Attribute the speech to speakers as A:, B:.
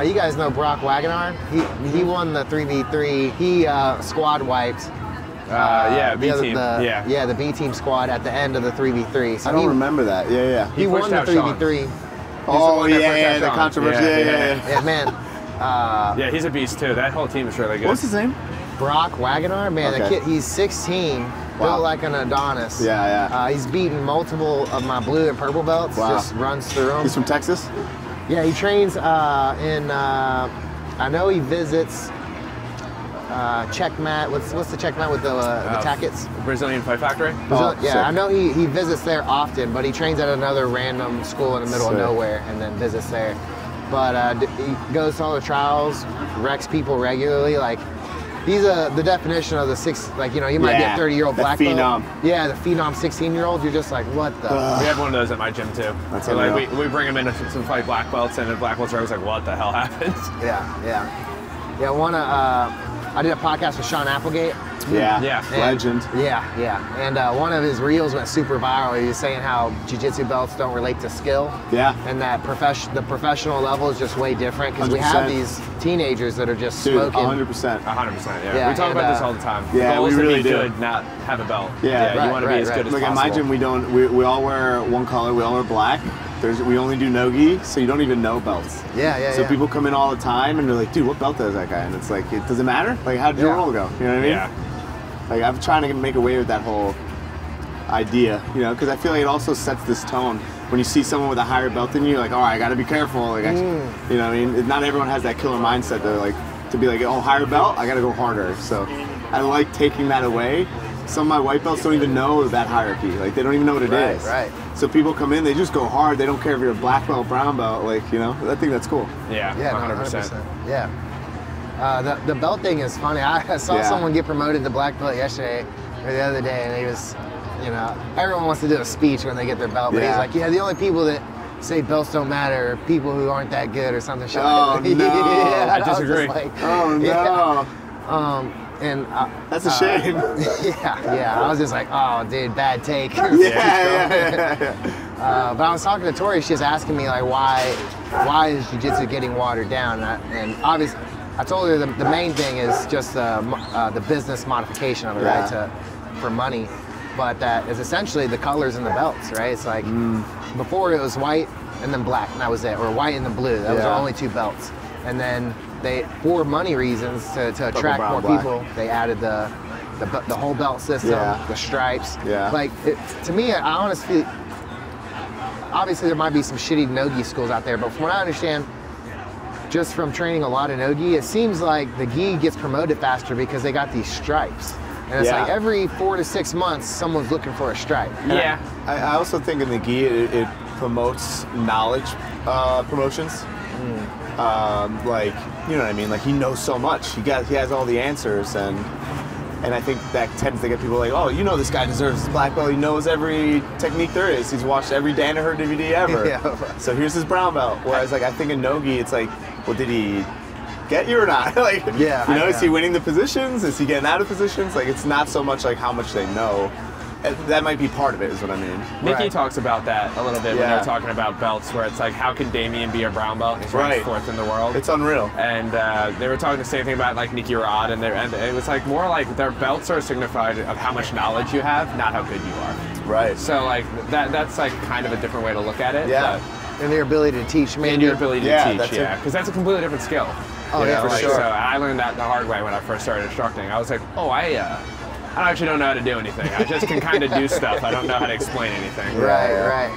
A: You guys know Brock Wagner? He won the 3v3. He squad wiped.
B: Yeah, B team.
A: Yeah, the B team squad at the end of the 3v3. So
C: I don't remember that. Yeah.
A: He won the 3v3.
C: Oh yeah, the controversy. Yeah.
A: Man.
B: Yeah, he's a beast too. That whole team is really good.
C: What's his name?
A: Brock Wagner. Man, the kid. He's 16. Built like an Adonis.
C: Yeah.
A: He's beaten multiple of my blue and purple belts.
C: Wow.
A: Just runs through them.
C: He's from Texas?
A: Yeah, he trains I know he visits Checkmat. What's the Checkmat with the tackets?
B: Brazilian Fight Factory?
A: Yeah,
C: sick.
A: I know he visits there often, but he trains at another random school in the middle of nowhere and then visits there. But he goes to all the trials, wrecks people regularly. Like, he's the definition of the you might get 30-year-old black belt. Yeah, the phenom 16-year-old. You're just like, what the?
B: We have one of those at my gym too.
C: That's
B: so like we bring them in to fight black belts, and the black belts are always like, what the hell happened?
A: Yeah. I did a podcast with Sean Applegate.
C: Yeah. Legend.
A: Yeah. And one of his reels went super viral. He was saying how jiu-jitsu belts don't relate to skill.
C: Yeah.
A: And that the professional level is just way different because we have these teenagers that are just smoking.
C: 100%.
B: 100%, yeah. We talk about this all the time.
C: Yeah,
B: the goal is
C: we really
B: to be
C: do.
B: good, not have a belt.
C: Yeah,
B: you want to be as good as
C: possible.
B: possible.
C: At my gym, we all wear one color. We all wear black. We only do no-gi, so you don't even know belts. So people come in all the time and they're like, dude, what belt does that guy? And it's like, does it matter? Like, how did your roll go? You know what I mean?
B: Yeah.
C: Like, I'm trying to make away with that whole idea, because I feel like it also sets this tone. When you see someone with a higher belt than you, you're like, all right, I got to be careful. Like, you know what I mean? Not everyone has that killer mindset to be like, oh, higher belt, I got to go harder. So I like taking that away. Some of my white belts don't even know that hierarchy. Like, they don't even know what it is.
A: Right.
C: So people come in, they just go hard. They don't care if you're a black belt, brown belt. Like, I think that's cool.
B: Yeah, 100%.
A: Yeah. The belt thing is funny. I saw someone get promoted to black belt yesterday or the other day, and he was, everyone wants to do a speech when they get their belt, but he's like, the only people that say belts don't matter are people who aren't that good or something.
C: Oh, no.
B: I disagree.
C: Oh, no.
A: And
C: that's a shame.
A: Yeah. I was just like, oh, dude, bad take.
C: Yeah.
A: But I was talking to Tori. She was asking me like, why is jiu-jitsu getting watered down? And obviously, I told her the main thing is just the business modification of it, right? For money. But that is essentially the colors and the belts, right? It's like before it was white and then black, and that was it, or white and the blue. That was the only two belts. And then for money reasons, to attract more people, they added the whole belt system, the stripes.
C: Yeah.
A: Like, to me, I honestly, obviously there might be some shitty no-gi schools out there, but from what I understand, just from training a lot of no-gi, it seems like the gi gets promoted faster because they got these stripes. And it's like every 4 to 6 months, someone's looking for a stripe.
B: Yeah.
C: I also think in the gi, it promotes knowledge promotions. Like, you know what I mean? Like, he knows so much. He has all the answers, and I think that tends to get people like, oh, this guy deserves his black belt. He knows every technique there is. He's watched every Danaher DVD ever. So here's his brown belt. Whereas, like, I think in no-gi, it's like, well, did he get you or not? Like, is he winning the positions? Is he getting out of positions? Like, it's not so much like how much they know. That might be part of it, is what I mean.
B: Nikki talks about that a little bit when they're talking about belts, where it's like, how can Damien be a brown belt? He's ranked 4th in the world.
C: It's unreal.
B: And they were talking the same thing about like Nikki Rod, and it was like more like their belts are signified of how much knowledge you have, not how good you are.
C: Right.
B: So like that's like kind of a different way to look at it.
A: Yeah. And your ability to teach,
B: and your ability to teach, because that's a completely different skill.
A: Oh yeah, for sure.
B: So I learned that the hard way when I first started instructing. I was like, oh, I actually don't know how to do anything. I just can kind of do stuff. I don't know how to explain anything.
A: Right.